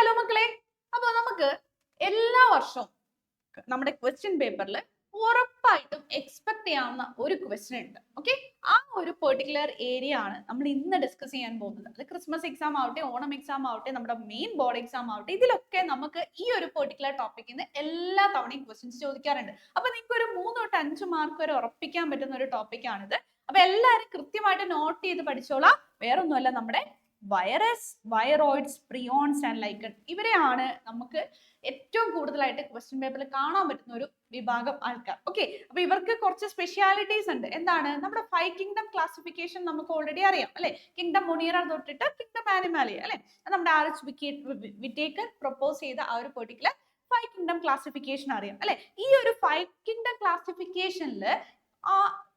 Hello മക്കളെ, അപ്പൊ നമുക്ക് എല്ലാ വർഷവും നമ്മുടെ ക്വസ്റ്റ്യൻ പേപ്പറിൽ ഉറപ്പായിട്ടും എക്സ്പെക്ട് ചെയ്യാവുന്ന ഒരു ക്വസ്റ്റ്യൻ ഉണ്ട്. ഓക്കെ, ആ ഒരു പെർട്ടിക്കുലർ ഏരിയ ആണ് നമ്മൾ ഇന്ന് ഡിസ്കസ് ചെയ്യാൻ പോകുന്നത്. അത് ക്രിസ്മസ് എക്സാം ആവട്ടെ, ഓണം എക്സാം ആവട്ടെ, നമ്മുടെ മെയിൻ ബോർഡ് എക്സാം ആവട്ടെ, ഇതിലൊക്കെ നമുക്ക് ഈ ഒരു പെർട്ടിക്കുലർ ടോപ്പിക്കിൽ നിന്ന് എല്ലാ തവണയും ക്വസ്റ്റ്യൻസ് ചോദിക്കാറുണ്ട്. അപ്പൊ നിങ്ങൾക്ക് ഒരു 3 തൊട്ട് 5 മാർക്ക് വരെ ഉറപ്പിക്കാൻ പറ്റുന്ന ഒരു ടോപ്പിക്കാണിത്. അപ്പൊ എല്ലാവരും കൃത്യമായിട്ട് നോട്ട് ചെയ്ത് പഠിച്ചോളാം. വേറൊന്നുമല്ല, നമ്മുടെ virus, viroids, prions and lichen, ഇവരെയാണ് നമുക്ക് ഏറ്റവും കൂടുതലായിട്ട് ക്വസ്റ്റ്യൻ പേപ്പറിൽ കാണാൻ പറ്റുന്ന ഒരു വിഭാഗം ആൾക്കാർ. ഓക്കെ, അപ്പൊ ഇവർക്ക് കുറച്ച് സ്പെഷ്യാലിറ്റീസ് ഉണ്ട്. എന്താണ്? നമ്മുടെ 5 കിങ്ഡം ക്ലാസിഫിക്കേഷൻ നമുക്ക് ഓൾറെഡി അറിയാം അല്ലെ. കിങ്ഡം മൊണീറ തൊട്ടിട്ട് കിങ്ഡം ആനിമാലിയ അല്ലെ, നമ്മുടെ ആർച്ച് വിറ്റേക്കർ പ്രൊപ്പോസ് ചെയ്ത ആ ഒരു പെർട്ടിക്കുലർ 5 കിങ്ഡം ക്ലാസിഫിക്കേഷൻ അറിയാം അല്ലെ. ഈ ഒരു 5 കിങ്ഡം ക്ലാസിഫിക്കേഷനിൽ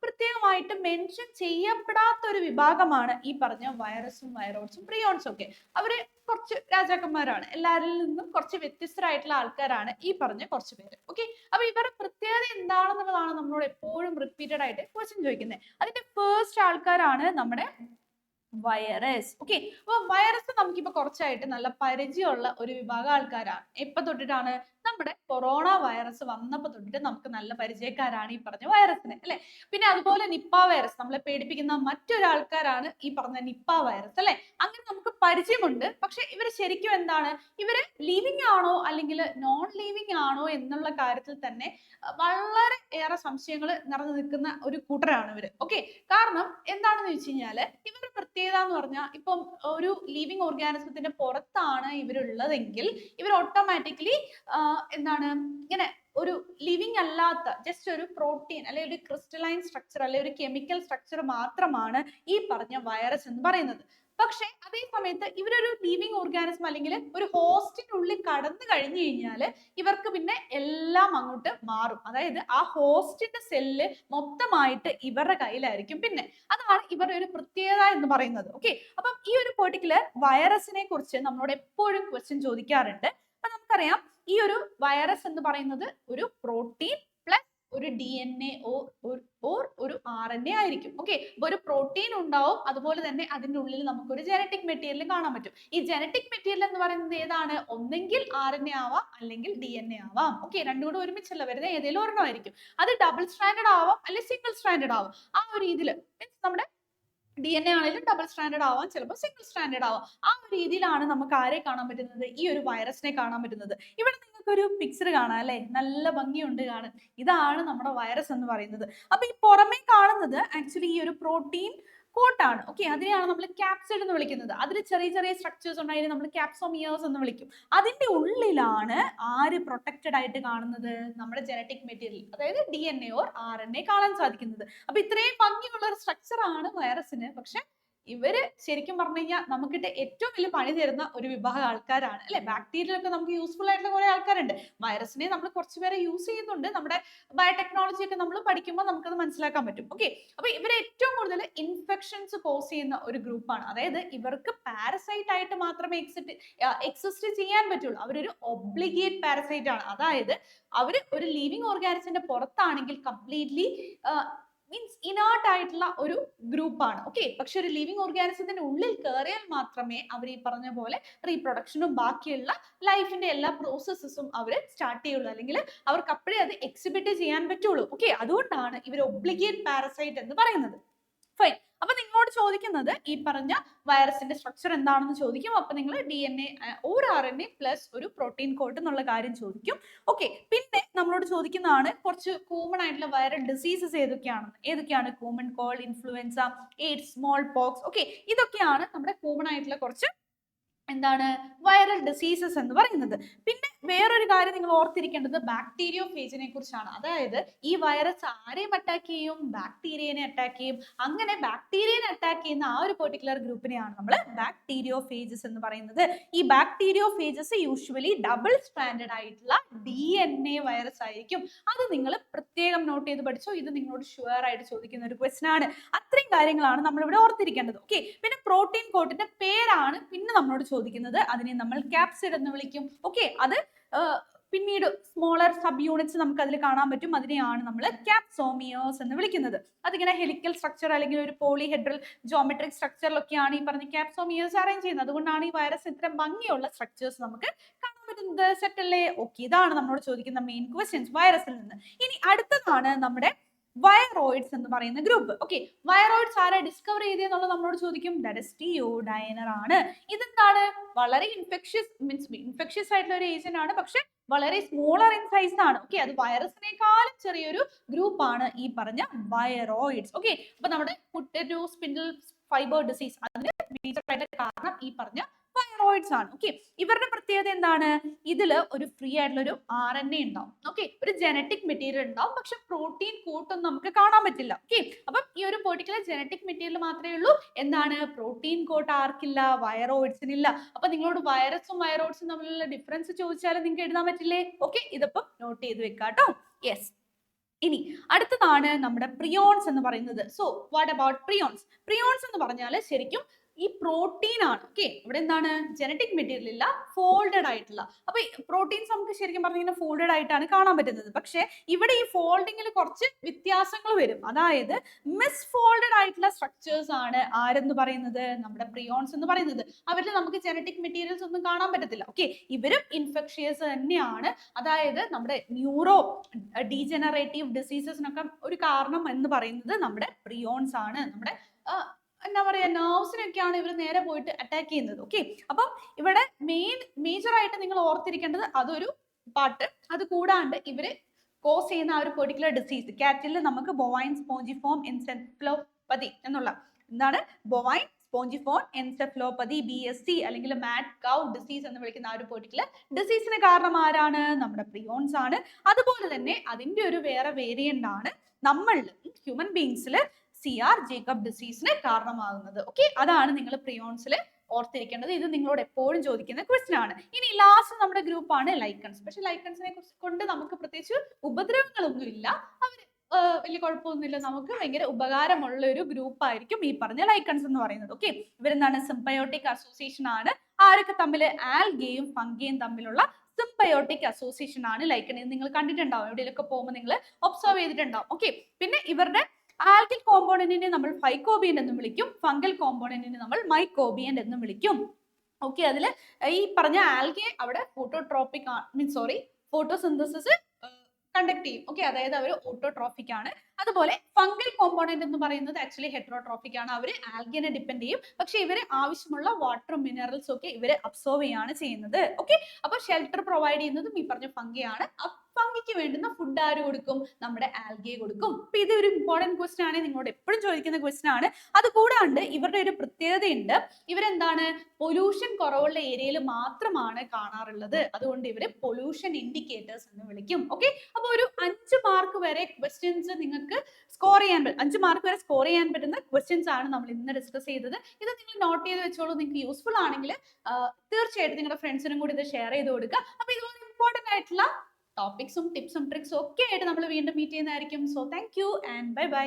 പ്രത്യേകമായിട്ട് മെൻഷൻ ചെയ്യപ്പെടാത്ത ഒരു വിഭാഗമാണ് ഈ പറഞ്ഞ വൈറസും, വൈറോയിഡ്സും, പ്രിയോൺസും ഒക്കെ. അവര് കുറച്ച് രാജാക്കന്മാരാണ്, എല്ലാവരിൽ നിന്നും കുറച്ച് വ്യത്യസ്തരായിട്ടുള്ള ആൾക്കാരാണ് ഈ പറഞ്ഞ കുറച്ച് പേര്. ഓക്കെ, അപ്പൊ ഇവരുടെ പ്രത്യേകത എന്താണെന്നുള്ളതാണ് നമ്മളോട് എപ്പോഴും റിപ്പീറ്റഡ് ആയിട്ട് ക്വസ്റ്റ്യൻ ചോദിക്കുന്നത്. അതിന്റെ ഫസ്റ്റ് ആൾക്കാരാണ് നമ്മുടെ വൈറസ്. ഓക്കെ, അപ്പൊ വൈറസ് നമുക്കിപ്പോ കുറച്ചായിട്ട് നല്ല പരിചയമുള്ള ഒരു വിഭാഗം ആൾക്കാരാണ്. എപ്പൊ തൊട്ടിട്ടാണ്? നമ്മുടെ കൊറോണ വൈറസ് വന്നപ്പോ തൊട്ടിട്ട് നമുക്ക് നല്ല പരിചയക്കാരാണ് ഈ പറഞ്ഞ വൈറസിന് അല്ലെ. പിന്നെ അതുപോലെ നിപ്പ വൈറസ്, നമ്മളെ പേടിപ്പിക്കുന്ന മറ്റൊരാൾക്കാരാണ് ഈ പറഞ്ഞ നിപ്പ വൈറസ് അല്ലെ. അങ്ങനെ നമുക്ക് പരിചയമുണ്ട്. പക്ഷെ ഇവർ ശരിക്കും എന്താണ്? ഇവര് ലിവിങ് ആണോ അല്ലെങ്കിൽ നോൺ ലിവിങ് ആണോ എന്നുള്ള കാര്യത്തിൽ തന്നെ വളരെ ഏറെ സംശയങ്ങൾ നിറഞ്ഞു നിൽക്കുന്ന ഒരു കൂട്ടരാണ് ഇവര്. ഓക്കെ, കാരണം എന്താണെന്ന് വെച്ച് കഴിഞ്ഞാല് ഇവരുടെ പ്രത്യേകത എന്ന് പറഞ്ഞാൽ, ഇപ്പം ഒരു ലിവിങ് ഓർഗാനിസത്തിന്റെ പുറത്താണ് ഇവരുള്ളതെങ്കിൽ ഇവർ ഓട്ടോമാറ്റിക്കലി എന്താണ്, ഇങ്ങനെ ഒരു ലിവിങ് അല്ലാത്ത ജസ്റ്റ് ഒരു പ്രോട്ടീൻ അല്ലെ ഒരു ക്രിസ്റ്റലൈൻ സ്ട്രക്ചർ അല്ലെ ഒരു കെമിക്കൽ സ്ട്രക്ചർ മാത്രമാണ് ഈ പറഞ്ഞ വൈറസ് എന്ന് പറയുന്നത്. പക്ഷെ അതേ സമയത്ത് ഇവരൊരു ലിവിങ് ഓർഗാനിസം അല്ലെങ്കിൽ ഒരു ഹോസ്റ്റിനുള്ളിൽ കടന്നു കഴിഞ്ഞു കഴിഞ്ഞാൽ ഇവർക്ക് പിന്നെ എല്ലാം അങ്ങോട്ട് മാറും. അതായത് ആ ഹോസ്റ്റിന്റെ സെല്ല് മൊത്തമായിട്ട് ഇവരുടെ കയ്യിലായിരിക്കും. പിന്നെ അതാണ് ഇവരുടെ ഒരു പ്രത്യേകത എന്ന് പറയുന്നത്. ഓക്കെ, അപ്പം ഈ ഒരു പെർട്ടിക്കുലർ വൈറസിനെ കുറിച്ച് നമ്മളോട് എപ്പോഴും ക്വസ്റ്റ്യൻ ചോദിക്കാറുണ്ട്. അപ്പൊ നമുക്കറിയാം, ഈ ഒരു വൈറസ് എന്ന് പറയുന്നത് ഒരു പ്രോട്ടീൻ പ്ലസ് ഒരു DNA ഓർ ഒരു RNA ആയിരിക്കും. ഓക്കെ, അപ്പൊ ഒരു പ്രോട്ടീൻ ഉണ്ടാവും, അതുപോലെ തന്നെ അതിൻ്റെ ഉള്ളിൽ നമുക്ക് ഒരു ജനറ്റിക് മെറ്റീരിയൽ കാണാൻ പറ്റും. ഈ ജനറ്റിക് മെറ്റീരിയൽ എന്ന് പറയുന്നത് ഏതാണ്? ഒന്നെങ്കിൽ RNA ആവാം അല്ലെങ്കിൽ DNA ആവാം. ഓക്കെ, രണ്ടും കൂടെ ഒരുമിച്ചല്ല വരുന്നത്, ഏതെങ്കിലും ഒരെണ്ണം ആയിരിക്കും. അത് ഡബിൾ സ്ട്രാൻഡഡ് ആവാം അല്ലെങ്കിൽ സിംഗിൾ സ്ട്രാൻഡഡ് ആവാം. ആ ഒരു രീതിയിൽ മീൻസ് നമ്മുടെ DNA ആണെങ്കിലും ഡബിൾ സ്റ്റാൻഡേർഡ് ആവാം, ചിലപ്പോൾ സിംഗിൾ സ്റ്റാൻഡേർഡ് ആവാം. ആ ഒരു രീതിയിലാണ് നമുക്ക് ആരെ കാണാൻ പറ്റുന്നത്? ഈ ഒരു വൈറസിനെ കാണാൻ പറ്റുന്നത്. ഇവിടെ നിങ്ങൾക്ക് ഒരു പിക്ചർ കാണാം അല്ലെ, നല്ല ഭംഗിയുണ്ട് കാണാൻ. ഇതാണ് നമ്മുടെ വൈറസ് എന്ന് പറയുന്നത്. അപ്പൊ ഈ പുറമേ കാണുന്നത് ആക്ച്വലി ഈ ഒരു പ്രോട്ടീൻ കോട്ടാണ്. ഓക്കെ, അതിനെയാണ് നമ്മൾ ക്യാപ്സിഡ് എന്ന് വിളിക്കുന്നത്. അതിൽ ചെറിയ ചെറിയ സ്ട്രക്ചേഴ്സ് ഉണ്ടായാലും നമ്മൾ ക്യാപ്സോമിയേഴ്സ് എന്ന് വിളിക്കും. അതിന്റെ ഉള്ളിലാണ് ആര് പ്രൊട്ടക്റ്റഡ് ആയിട്ട് കാണുന്നത്? നമ്മുടെ ജനറ്റിക് മെറ്റീരിയൽ, അതായത് DNA ഓർ RNA കാണാൻ സാധിക്കുന്നത്. അപ്പൊ ഇത്രയും ഭംഗിയുള്ള ഒരു സ്ട്രക്ചർ ആണ് വൈറസിന്. പക്ഷെ ഇവര് ശരിക്കും പറഞ്ഞു കഴിഞ്ഞാൽ നമുക്കിട്ട് ഏറ്റവും വലിയ പണി തരുന്ന ഒരു വിഭാഗം ആൾക്കാരാണ് അല്ലെ. ബാക്ടീരിയയിലൊക്കെ നമുക്ക് യൂസ്ഫുൾ ആയിട്ടുള്ള കുറെ ആൾക്കാരുണ്ട്. വൈറസിനെ നമ്മൾ കുറച്ചുപേരെ യൂസ് ചെയ്യുന്നുണ്ട്. നമ്മുടെ ബയോടെക്നോളജി ഒക്കെ നമ്മൾ പഠിക്കുമ്പോൾ നമുക്കത് മനസ്സിലാക്കാൻ പറ്റും. ഓക്കെ, അപ്പൊ ഇവർ ഏറ്റവും കൂടുതൽ ഇൻഫെക്ഷൻസ് കോസ് ചെയ്യുന്ന ഒരു ഗ്രൂപ്പാണ്. അതായത് ഇവർക്ക് പാരസൈറ്റ് ആയിട്ട് മാത്രമേ എക്സിസ്റ്റ് ചെയ്യാൻ പറ്റുള്ളൂ. അവരൊരു ഒബ്ലിഗേറ്റ് പാരസൈറ്റ് ആണ്. അതായത് അവർ ഒരു ലിവിങ് ഓർഗാനിസത്തിന്റെ പുറത്താണെങ്കിൽ കംപ്ലീറ്റ്ലി മീൻസ് ഇനേർട്ട് ആയിട്ടുള്ള ഒരു ഗ്രൂപ്പാണ്. ഓക്കെ, പക്ഷെ ഒരു ലിവിങ് ഓർഗാനിസത്തിന്റെ ഉള്ളിൽ കയറിയാൽ മാത്രമേ അവർ ഈ പറഞ്ഞ പോലെ റീപ്രൊഡക്ഷനും ബാക്കിയുള്ള ലൈഫിന്റെ എല്ലാ പ്രോസസ്സസും അവർ സ്റ്റാർട്ട് ചെയ്യുള്ളൂ, അല്ലെങ്കിൽ അവർക്ക് അപ്പോഴേ അത് എക്സിബിറ്റ് ചെയ്യാൻ പറ്റുള്ളൂ. ഓക്കെ, അതുകൊണ്ടാണ് ഇവർ ഒബ്ലിഗേറ്റ് പാരസൈറ്റ് എന്ന് പറയുന്നത്. ഫൈൻ, അപ്പൊ നിങ്ങളോട് ചോദിക്കുന്നത് ഈ പറഞ്ഞ വൈറസിന്റെ സ്ട്രക്ചർ എന്താണെന്ന് ചോദിക്കും. അപ്പൊ നിങ്ങൾ DNA ഓർ RNA പ്ലസ് ഒരു പ്രോട്ടീൻ കോട്ട് എന്നുള്ള കാര്യം ചോദിക്കും. ഓക്കെ, പിന്നെ നമ്മളോട് ചോദിക്കുന്നതാണ് കുറച്ച് കോമൺ ആയിട്ടുള്ള വൈറൽ ഡിസീസസ് ഏതൊക്കെയാണ് common called, influenza, AIDS, small pox. Okay, ഇതൊക്കെയാണ് നമ്മുടെ കോമൺ ആയിട്ടുള്ള കുറച്ച് എന്താണ് വൈറൽ ഡിസീസസ് എന്ന് പറയുന്നത്. പിന്നെ വേറൊരു കാര്യം നിങ്ങൾ ഓർത്തിരിക്കേണ്ടത് ബാക്ടീരിയോ ഫേജിനെ കുറിച്ചാണ്. അതായത് ഈ വൈറസ് ആരെയും അറ്റാക്ക് ചെയ്യും? ബാക്ടീരിയനെ അറ്റാക്ക് ചെയ്യും. അങ്ങനെ ബാക്ടീരിയനെ അറ്റാക്ക് ചെയ്യുന്ന ആ ഒരു പെർട്ടിക്കുലർ ഗ്രൂപ്പിനെയാണ് നമ്മൾ ബാക്ടീരിയോ ഫേജസ് എന്ന് പറയുന്നത്. ഈ bacterio phages usually double stranded ആയിട്ടുള്ള DNA വൈറസ് ആയിരിക്കും. അത് നിങ്ങൾ പ്രത്യേകം നോട്ട് ചെയ്ത് പഠിച്ചോ. ഇത് നിങ്ങളോട് ഷുവർ ആയിട്ട് ചോദിക്കുന്ന ഒരു ക്വസ്റ്റൻ ആണ്. അത്രയും കാര്യങ്ങളാണ് നമ്മൾ ഇവിടെ ഓർത്തിരിക്കേണ്ടത്. ഓക്കെ, പിന്നെ പ്രോട്ടീൻ കോട്ടിന്റെ പേരാണ് പിന്നെ നമ്മളോട് ചോദിക്കുന്നത്. അതിനെ നമ്മൾ ക്യാപ്സിഡ് എന്ന് വിളിക്കും. ഓക്കെ, അത് പിന്നീട് സ്മോളർ സബ് യൂണിറ്റ്സ് നമുക്ക് അതിൽ കാണാൻ പറ്റും. അതിനെയാണ് നമ്മൾ ക്യാപ്സോമിയേഴ്സ് എന്ന് വിളിക്കുന്നത്. അതിങ്ങനെ ഹെലിക്കൽ സ്ട്രക്ചർ അല്ലെങ്കിൽ ഒരു പോളിഹെഡ്രൽ ജോമെട്രിക് സ്ട്രക്ചറിലൊക്കെയാണ് ഈ പറഞ്ഞ ക്യാപ്സോമിയേഴ്സ് അറേഞ്ച് ചെയ്യുന്നത്. അതുകൊണ്ടാണ് ഈ വൈറസ് ഇത്തരം ഭംഗിയുള്ള സ്ട്രക്ചേഴ്സ് നമുക്ക് കാണാൻ പറ്റുന്നത്. സെറ്റ് അല്ലേ? ഓക്കെ, ഇതാണ് നമ്മളോട് ചോദിക്കുന്ന മെയിൻ ക്വസ്റ്റ്യൻസ് വൈറസിൽ നിന്ന്. ഇനി അടുത്തതാണ് നമ്മുടെ വൈറോയിഡ്സ് എന്ന് പറയുന്ന ഗ്രൂപ്പ്. ഓക്കെ, വൈറോയിഡ്സ് ആരെ ഡിസ്കവർ ചെയ്തെന്നുള്ളത് നമ്മളോട് ചോദിക്കും. ദാറ്റ് ഈസ് ടിയോ ഡയനർ ആണ്. ഇതെന്താണ്? വളരെ ഇൻഫെക്ഷ്യസ് ആയിട്ടുള്ള ഒരു ഏജന്റ് ആണ്, പക്ഷെ വളരെ സ്മോളർ ഇൻ സൈസ് ആണ്. ഓക്കെ, അത് വൈറസിനേക്കാളും ചെറിയൊരു ഗ്രൂപ്പ് ആണ് ഈ പറഞ്ഞ വൈറോയിഡ്സ്. ഓക്കെ, അപ്പൊ നമ്മുടെ potato spindle tuber disease അതിന് മേജർ ആയിട്ട് കാരണം ഈ പറഞ്ഞ വൈറോയിഡ്സ് ആണ്. ഓക്കെ, ഇവരുടെ പ്രത്യേകത എന്താണ്? ഇതില് ഒരു ഫ്രീ ആയിട്ടുള്ള ഒരു RNA ഉണ്ടാവും. ഓക്കെ, ഒരു ജനറ്റിക് മെറ്റീരിയൽ ഉണ്ടാവും, പക്ഷെ പ്രോട്ടീൻ കോട്ടൊന്നും നമുക്ക് കാണാൻ പറ്റില്ല. ഓക്കെ, അപ്പം ഈ ഒരു പെർട്ടിക്കുലർ ജനറ്റിക് മെറ്റീരിയൽ മാത്രമേ ഉള്ളൂ. എന്താണ്? പ്രോട്ടീൻ കോട്ട് ആർക്കില്ല? വൈറോയിഡ്സിനില്ല. അപ്പൊ നിങ്ങളോട് വൈറസും വൈറോയിഡ്സും തമ്മിലുള്ള ഡിഫറൻസ് ചോദിച്ചാൽ നിങ്ങൾക്ക് എഴുതാൻ പറ്റില്ലേ? ഓക്കെ, ഇതിപ്പം നോട്ട് ചെയ്ത് വെക്കാട്ടോ. യെസ്, ഇനി അടുത്തതാണ് നമ്മുടെ പ്രിയോൺസ് എന്ന് പറയുന്നത്. So what about prions? Prions എന്ന് പറഞ്ഞാൽ ശരിക്കും ഈ പ്രോട്ടീൻ ആണ്. ഓക്കെ, ഇവിടെ എന്താണ്? ജനറ്റിക് മെറ്റീരിയൽ ഇല്ല, ഫോൾഡഡ് ആയിട്ടുള്ള. അപ്പൊ പ്രോട്ടീൻസ് നമുക്ക് ശരിക്കും പറഞ്ഞാൽ ഫോൾഡഡ് ആയിട്ടാണ് കാണാൻ പറ്റുന്നത്. പക്ഷെ ഇവിടെ ഈ ഫോൾഡിങ്ങിൽ കുറച്ച് വ്യത്യാസങ്ങൾ വരും. അതായത് മിസ് ഫോൾഡഡ് ആയിട്ടുള്ള സ്ട്രക്ചേഴ്സ് ആണ് ആരെന്ന് പറയുന്നത്? നമ്മുടെ പ്രിയോൺസ് എന്ന് പറയുന്നത്. അവരിൽ നമുക്ക് ജനറ്റിക് മെറ്റീരിയൽസ് ഒന്നും കാണാൻ പറ്റത്തില്ല. ഓക്കെ, ഇവരും ഇൻഫെക്ഷ്യസ് തന്നെയാണ്. അതായത് നമ്മുടെ ന്യൂറോ ഡീജനറേറ്റീവ് ഡിസീസസിനൊക്കെ ഒരു കാരണം എന്ന് പറയുന്നത് നമ്മുടെ പ്രിയോൺസ് ആണ്. നമ്മുടെ എന്താ പറയാ, നെർവ്സിനൊക്കെയാണ് ഇവർ നേരെ പോയിട്ട് അറ്റാക്ക് ചെയ്യുന്നത്. ഓക്കെ, അപ്പം ഇവിടെ മേജർ ആയിട്ട് നിങ്ങൾ ഓർത്തിരിക്കേണ്ടത് അതൊരു പാർട്ട്. അത് കൂടാണ്ട് ഇവര് കോസ് ചെയ്യുന്ന ആ ഒരു പെർട്ടിക്കുലർ ഡിസീസ്, കാറ്റിൽ നമുക്ക് ബൊവൈൻ സ്പോഞ്ചിഫോം എൻസെഫലോപ്പതി എന്നുള്ള എന്താണ്? ബൊവൈൻ സ്പോഞ്ചിഫോം എൻസെഫലോപ്പതി BSC അല്ലെങ്കിൽ മാഡ് കൗ ഡിസീസ് എന്ന് വിളിക്കുന്ന ആ ഒരു പെർട്ടിക്കുലർ ഡിസീസിന് കാരണം ആരാണ്? നമ്മുടെ പ്രിയോൺസ് ആണ്. അതുപോലെ തന്നെ അതിന്റെ ഒരു വേറെ വേരിയന്റ് ആണ് നമ്മളിൽ ഹ്യൂമൻ ബീങ്സിൽ CR ജേക്കബ് ഡിസീസിന് കാരണമാകുന്നത്. ഓക്കെ, അതാണ് നിങ്ങൾ പ്രിയോൺസിൽ ഓർത്തിരിക്കേണ്ടത്. ഇത് നിങ്ങളോട് എപ്പോഴും ചോദിക്കുന്ന ക്വസ്റ്റ്യൻ ആണ്. ഇനി ലാസ്റ്റ് നമ്മുടെ ഗ്രൂപ്പ് ആണ് ലൈക്കൺസ്. പക്ഷെ ലൈക്കൺസിനെ കൊണ്ട് നമുക്ക് പ്രത്യേകിച്ച് ഉപദ്രവങ്ങളൊന്നും ഇല്ല. അവര് വലിയ കുഴപ്പമൊന്നുമില്ല. നമുക്ക് ഭയങ്കര ഉപകാരമുള്ള ഒരു ഗ്രൂപ്പ് ആയിരിക്കും ഈ പറഞ്ഞ ലൈക്കൺസ് എന്ന് പറയുന്നത്. ഓക്കെ, ഇവരെന്താണ്? സിംബയോട്ടിക് അസോസിയേഷൻ ആണ്. ആരൊക്കെ തമ്മിൽ? ആൽഗയും ഫംഗയും തമ്മിലുള്ള സിംബയോട്ടിക് അസോസിയേഷൻ ആണ് ലൈക്കൺ. ഇത് നിങ്ങൾ കണ്ടിട്ടുണ്ടാവും, എവിടെയൊക്കെ പോകുമ്പോൾ നിങ്ങൾ ഒബ്സർവ് ചെയ്തിട്ടുണ്ടാവും. ഓക്കെ, പിന്നെ ഇവരുടെ ആൽഗൽ കോമ്പോണന്റിനെ നമ്മൾ ഫൈക്കോബിയൻ എന്നും വിളിക്കും, ഫംഗൽ കോമ്പോണന്റിനെ നമ്മൾ മൈക്കോബിയൻ എന്നും വിളിക്കും. ഓക്കെ, അതിൽ ഈ പറഞ്ഞ ആൽഗെ അവിടെ ഫോട്ടോസിന്തസിസ് കണ്ടക്ട് ചെയ്യും. ഓക്കെ, അതായത് അവർ ഓട്ടോട്രോഫിക് ആണ്. അതുപോലെ ഫംഗൽ കോമ്പോണന്റ് എന്ന് പറയുന്നത് ആക്ച്വലി ഹെറ്ററോട്രോഫിക് ആണ്. അവർ ആൽഗിനെ ഡിപ്പെൻഡ് ചെയ്യും, പക്ഷെ ഇവര് ആവശ്യമുള്ള വാട്ടറും മിനറൽസും ഒക്കെ ഇവര് അബ്സോർവ് ചെയ്യാണ് ചെയ്യുന്നത്. ഓക്കെ, അപ്പൊ ഷെൽട്ടർ പ്രൊവൈഡ് ചെയ്യുന്നതും ഈ പറഞ്ഞ ഫംഗിയാണ്. ഫംഗിക്ക് വേണ്ടുന്ന ഫുഡ് ആര് കൊടുക്കും? നമ്മുടെ ആൽഗെ കൊടുക്കും. അപ്പൊ ഇത് ഒരു ഇമ്പോർട്ടന്റ് ക്വസ്റ്റൻ ആണ്, നിങ്ങളോട് എപ്പോഴും ചോദിക്കുന്ന ക്വസ്റ്റൻ ആണ്. അത് കൂടാണ്ട് ഇവരുടെ ഒരു പ്രത്യേകതയുണ്ട്. ഇവരെന്താണ്? പൊല്യൂഷൻ കുറവുള്ള ഏരിയയിൽ മാത്രമാണ് കാണാറുള്ളത്. അതുകൊണ്ട് ഇവര് പൊല്യൂഷൻ ഇൻഡിക്കേറ്റേഴ്സ് എന്ന് വിളിക്കും. ഓക്കെ, അപ്പൊ ഒരു 5 മാർക്ക് വരെ ക്വസ്റ്റ്യൻസ് നിങ്ങൾക്ക് സ്കോർ ചെയ്യാൻ 5 മാർക്ക് വരെ സ്കോർ ചെയ്യാൻ പറ്റുന്ന ക്വസ്റ്റ്യൻസ് ആണ് നമ്മൾ ഇന്ന് ഡിസ്കസ് ചെയ്തത്. ഇത് നിങ്ങൾ നോട്ട് ചെയ്ത് വെച്ചോളൂ. നിങ്ങൾക്ക് യൂസ്ഫുൾ ആണെങ്കിൽ തീർച്ചയായിട്ടും നിങ്ങളുടെ ഫ്രണ്ട്സിനും കൂടി ഇത് ഷെയർ ചെയ്ത് കൊടുക്കുക. അപ്പൊ ഇതുപോലെ ഇമ്പോർട്ടന്റ് ആയിട്ടുള്ള ടോപ്പിക്സും ടിപ്സും ട്രിക്സും ഒക്കെ ആയിട്ട് നമ്മൾ വീണ്ടും മീറ്റ് ചെയ്യുന്നതായിരിക്കും. So thank you and bye bye.